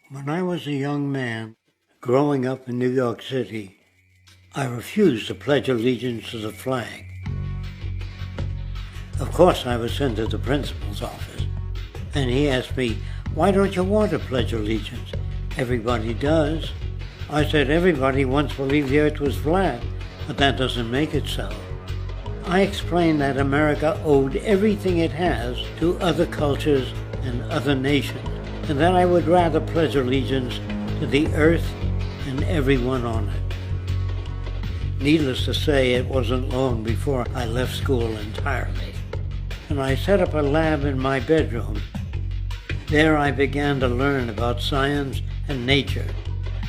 When I was a young man, growing up in New York City, I refused to pledge allegiance to the flag. Of course, I was sent to the principal's office, and he asked me, "Why don't you want to pledge allegiance? Everybody does." I said, "Everybody once believed the earth was flat, but that doesn't make it so." I explained that America owed everything it has to other cultures and other nations, and that I would rather pledge allegiance to the earth and everyone on it. Needless to say, it wasn't long before I left school entirely, and I set up a lab in my bedroom. There I began to learn about science and nature.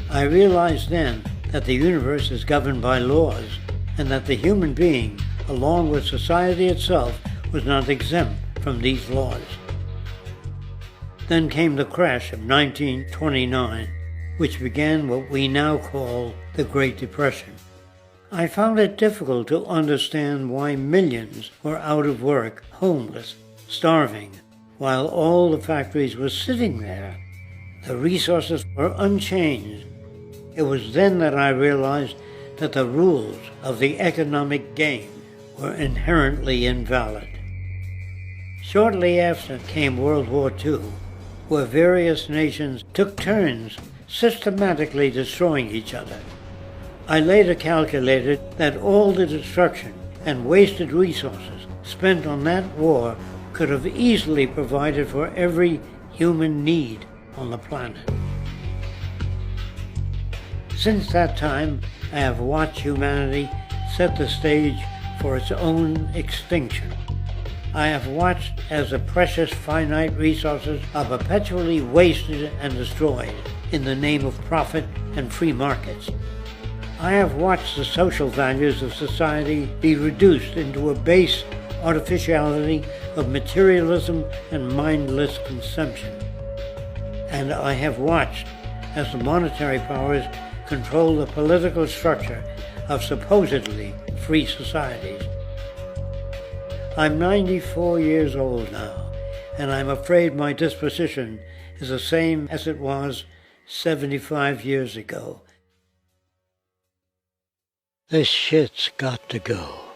I realized then that the universe is governed by laws, and that the human being, along with society itself, was not exempt from these laws. Then came the crash of 1929, which began what we now call the Great Depression. I found it difficult to understand why millions were out of work, homeless, starving, while all the factories were sitting there. The resources were unchanged. It was then that I realized that the rules of the economic game were inherently invalid. Shortly after came World War II, where various nations took turns systematically destroying each other. I later calculated that all the destruction and wasted resources spent on that war could have easily provided for every human need on the planet. Since that time, I have watched humanity set the stage for its own extinction. I have watched as the precious finite resources are perpetually wasted and destroyed in the name of profit and free markets. I have watched the social values of society be reduced into a base artificiality of materialism and mindless consumption. And I have watched as the monetary powers control the political structure of supposedly free societies. I'm 94 years old now, and I'm afraid my disposition is the same as it was 75 years ago. This shit's got to go.